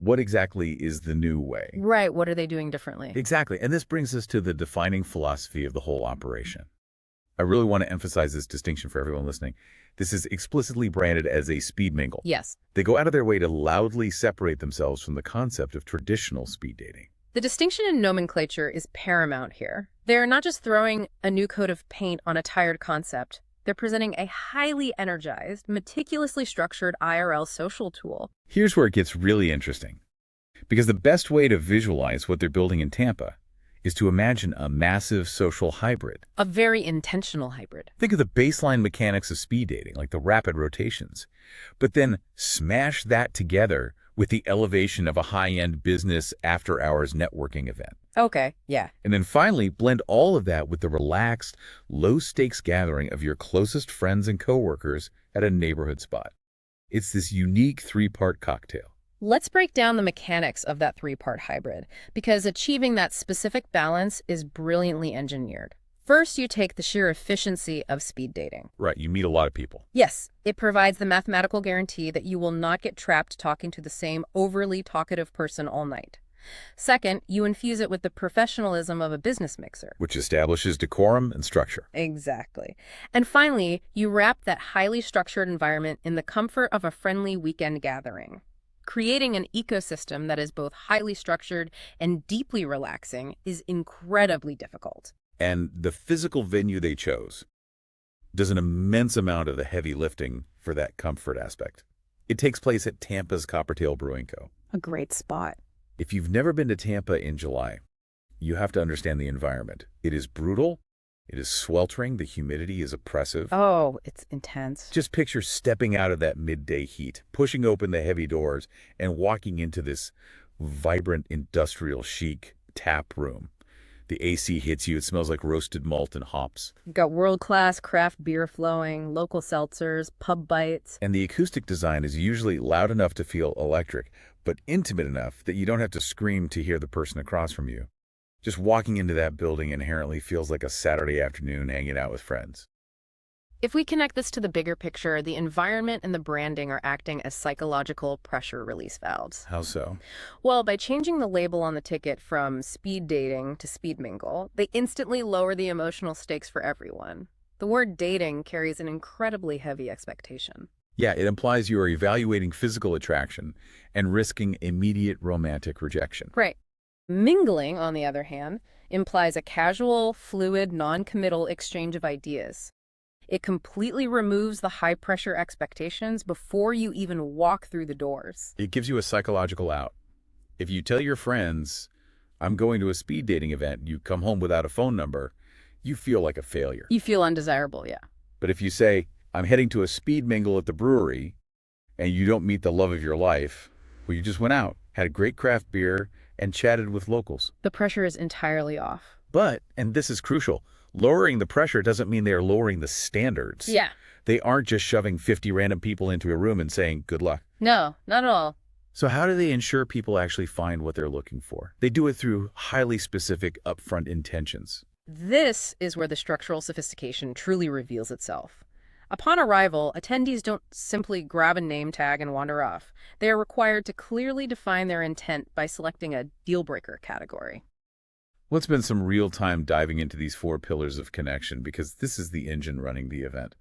What exactly is the new way? Right, what are they doing differently? Exactly. And this brings us to the defining philosophy of the whole operation. I really want to emphasize this distinction for everyone listening. This is explicitly branded as a speed mingle. Yes. They go out of their way to loudly separate themselves from the concept of traditional speed dating. The distinction in nomenclature is paramount here. They're not just throwing a new coat of paint on a tired concept. They're presenting a highly energized, meticulously structured IRL social tool. Here's where it gets really interesting. Because the best way to visualize what they're building in Tampa is to imagine a massive social hybrid. A very intentional hybrid. Think of the baseline mechanics of speed dating, like the rapid rotations, but then smash that together with the elevation of a high-end business after-hours networking event. Okay, yeah. And then finally, blend all of that with the relaxed, low-stakes gathering of your closest friends and coworkers at a neighborhood spot. It's this unique three-part cocktail. Let's break down the mechanics of that three-part hybrid, because achieving that specific balance is brilliantly engineered. First, you take the sheer efficiency of speed dating. Right, you meet a lot of people. Yes, it provides the mathematical guarantee that you will not get trapped talking to the same overly talkative person all night. Second, you infuse it with the professionalism of a business mixer. Which establishes decorum and structure. Exactly. And finally, you wrap that highly structured environment in the comfort of a friendly weekend gathering. Creating an ecosystem that is both highly structured and deeply relaxing is incredibly difficult. And the physical venue they chose does an immense amount of the heavy lifting for that comfort aspect. It takes place at Tampa's Coppertail Brewing Co. A great spot. If you've never been to Tampa in July, you have to understand the environment. It is brutal. It is sweltering. The humidity is oppressive. Oh, it's intense. Just picture stepping out of that midday heat, pushing open the heavy doors, and walking into this vibrant, industrial chic tap room. The AC hits you. It smells like roasted malt and hops. You've got world-class craft beer flowing, local seltzers, pub bites. And the acoustic design is usually loud enough to feel electric, but intimate enough that you don't have to scream to hear the person across from you. Just walking into that building inherently feels like a Saturday afternoon hanging out with friends. If we connect this to the bigger picture, the environment and the branding are acting as psychological pressure release valves. How so? Well, by changing the label on the ticket from speed dating to speed mingle, they instantly lower the emotional stakes for everyone. The word dating carries an incredibly heavy expectation. Yeah, it implies you are evaluating physical attraction and risking immediate romantic rejection. Right. Mingling, on the other hand, implies a casual, fluid, non-committal exchange of ideas. It completely removes the high-pressure expectations before you even walk through the doors. It gives you a psychological out. If you tell your friends, I'm going to a speed dating event, you come home without a phone number, you feel like a failure. You feel undesirable, yeah. But if you say, I'm heading to a speed mingle at the brewery, and you don't meet the love of your life, well, you just went out, had a great craft beer, and chatted with locals. The pressure is entirely off. But, and this is crucial, lowering the pressure doesn't mean they're lowering the standards. Yeah. They aren't just shoving 50 random people into a room and saying, good luck. No, not at all. So how do they ensure people actually find what they're looking for? They do it through highly specific upfront intentions. This is where the structural sophistication truly reveals itself. Upon arrival, attendees don't simply grab a name tag and wander off. They are required to clearly define their intent by selecting a deal-breaker category. Let's spend some real time diving into these 4 pillars of connection because this is the engine running the event.